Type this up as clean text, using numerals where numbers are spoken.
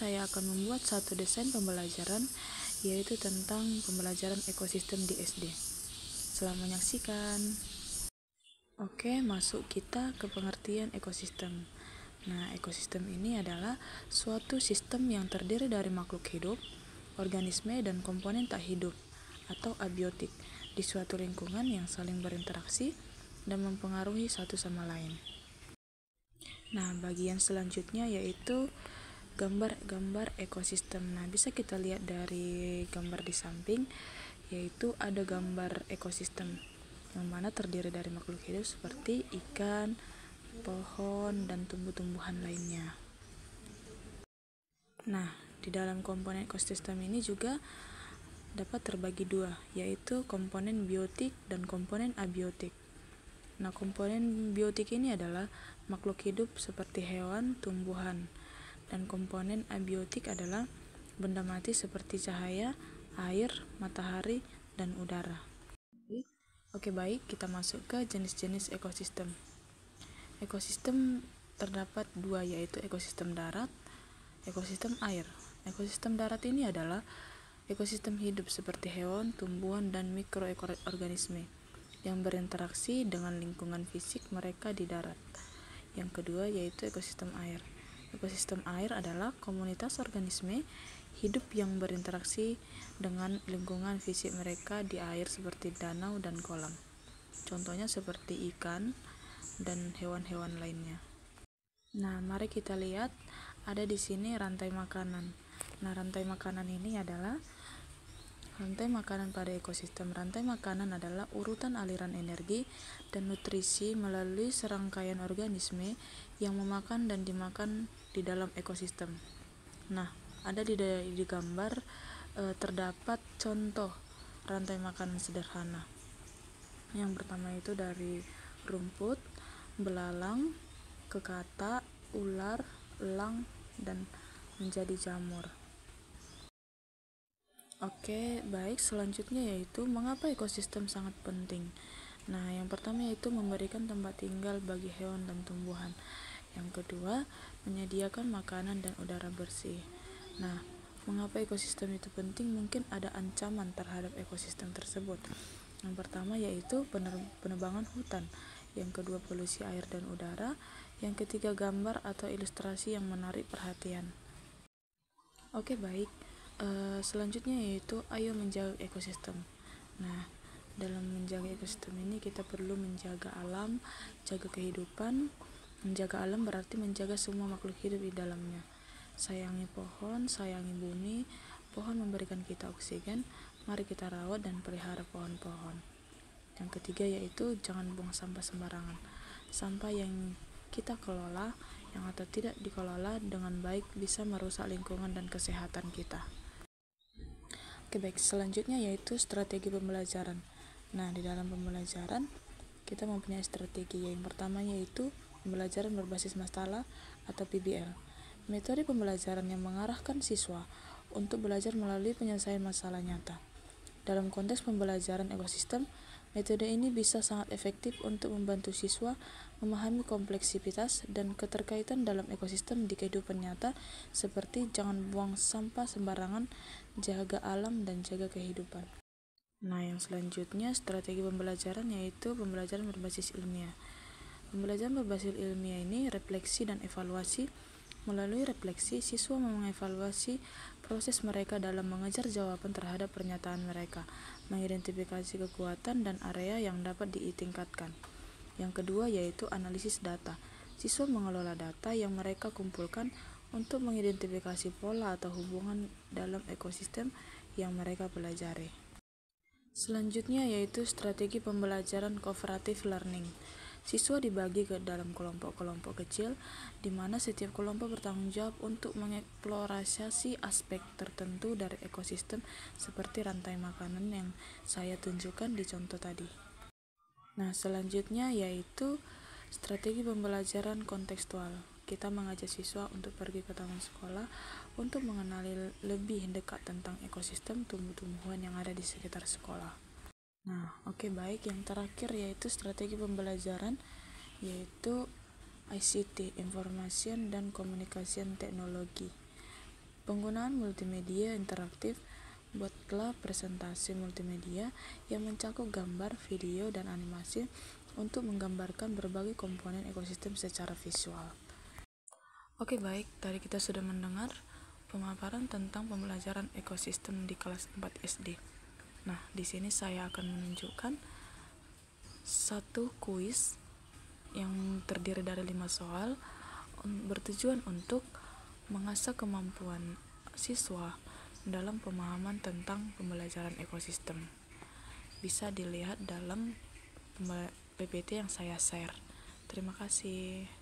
saya akan membuat satu desain pembelajaran, yaitu tentang pembelajaran ekosistem di SD. Selamat menyaksikan. Oke, masuk kita ke pengertian ekosistem. Nah, ekosistem ini adalah suatu sistem yang terdiri dari makhluk hidup, organisme, dan komponen tak hidup atau abiotik di suatu lingkungan yang saling berinteraksi dan mempengaruhi satu sama lain. Nah, bagian selanjutnya yaitu gambar ekosistem. Nah, bisa kita lihat dari gambar di samping, yaitu ada gambar ekosistem yang mana terdiri dari makhluk hidup seperti ikan, pohon, dan tumbuh-tumbuhan lainnya. Nah, di dalam komponen ekosistem ini juga dapat terbagi dua, yaitu komponen biotik dan komponen abiotik. Nah, komponen biotik ini adalah makhluk hidup seperti hewan, tumbuhan, dan komponen abiotik adalah benda mati seperti cahaya, air, matahari, dan udara. Oke, baik, kita masuk ke jenis-jenis ekosistem. Ekosistem terdapat dua, yaitu ekosistem darat, ekosistem air. Ekosistem darat ini adalah ekosistem hidup seperti hewan, tumbuhan, dan mikroorganisme yang berinteraksi dengan lingkungan fisik mereka di darat. Yang kedua yaitu ekosistem air. Ekosistem air adalah komunitas organisme hidup yang berinteraksi dengan lingkungan fisik mereka di air seperti danau dan kolam. Contohnya seperti ikan dan hewan-hewan lainnya. Nah, mari kita lihat ada di sini rantai makanan. Nah, rantai makanan ini adalah rantai makanan pada ekosistem. Rantai makanan adalah urutan aliran energi dan nutrisi melalui serangkaian organisme yang memakan dan dimakan di dalam ekosistem. Nah, ada di gambar terdapat contoh rantai makanan sederhana. Yang pertama itu dari rumput, belalang, kekata, ular, elang, dan menjadi jamur. Oke, baik, selanjutnya yaitu mengapa ekosistem sangat penting. Nah, yang pertama yaitu memberikan tempat tinggal bagi hewan dan tumbuhan. Yang kedua, menyediakan makanan dan udara bersih. Nah, mengapa ekosistem itu penting? Mungkin ada ancaman terhadap ekosistem tersebut. Yang pertama yaitu penebangan hutan. Yang kedua, polusi air dan udara. Yang ketiga, gambar atau ilustrasi yang menarik perhatian. Oke, baik. Selanjutnya yaitu ayo menjaga ekosistem. Nah, dalam menjaga ekosistem ini kita perlu menjaga alam, jaga kehidupan. Menjaga alam berarti menjaga semua makhluk hidup di dalamnya. Sayangi pohon, sayangi bumi. Pohon memberikan kita oksigen, mari kita rawat dan pelihara pohon-pohon. Yang ketiga yaitu jangan buang sampah sembarangan. Sampah yang kita kelola yang atau tidak dikelola dengan baik bisa merusak lingkungan dan kesehatan kita. Oke, baik, selanjutnya yaitu strategi pembelajaran. Nah, di dalam pembelajaran kita mempunyai strategi. Yang pertama yaitu pembelajaran berbasis masalah atau PBL. Metode pembelajaran yang mengarahkan siswa untuk belajar melalui penyelesaian masalah nyata. Dalam konteks pembelajaran ekosistem, metode ini bisa sangat efektif untuk membantu siswa memahami kompleksitas dan keterkaitan dalam ekosistem di kehidupan nyata, seperti jangan buang sampah sembarangan, jaga alam, dan jaga kehidupan. Nah, yang selanjutnya strategi pembelajaran yaitu pembelajaran berbasis ilmiah. Pembelajaran berbasis ilmiah ini refleksi dan evaluasi. Melalui refleksi, siswa mengevaluasi proses mereka dalam mengejar jawaban terhadap pernyataan mereka, mengidentifikasi kekuatan dan area yang dapat ditingkatkan. Yang kedua yaitu analisis data. Siswa mengelola data yang mereka kumpulkan untuk mengidentifikasi pola atau hubungan dalam ekosistem yang mereka pelajari. Selanjutnya yaitu strategi pembelajaran cooperative learning. Siswa dibagi ke dalam kelompok-kelompok kecil, di mana setiap kelompok bertanggung jawab untuk mengeksplorasi aspek tertentu dari ekosistem seperti rantai makanan yang saya tunjukkan di contoh tadi. Nah, selanjutnya yaitu strategi pembelajaran kontekstual. Kita mengajak siswa untuk pergi ke taman sekolah untuk mengenali lebih dekat tentang ekosistem tumbuh-tumbuhan yang ada di sekitar sekolah. Nah, oke, baik, yang terakhir yaitu strategi pembelajaran yaitu ICT, Information dan Communication Technology. Penggunaan multimedia interaktif. Buatlah presentasi multimedia yang mencakup gambar, video, dan animasi untuk menggambarkan berbagai komponen ekosistem secara visual. Oke, baik, tadi kita sudah mendengar pemaparan tentang pembelajaran ekosistem di kelas 4 SD. Nah, di sini saya akan menunjukkan satu kuis yang terdiri dari 5 soal bertujuan untuk mengasah kemampuan siswa dalam pemahaman tentang pembelajaran ekosistem. Bisa dilihat dalam PPT yang saya share. Terima kasih.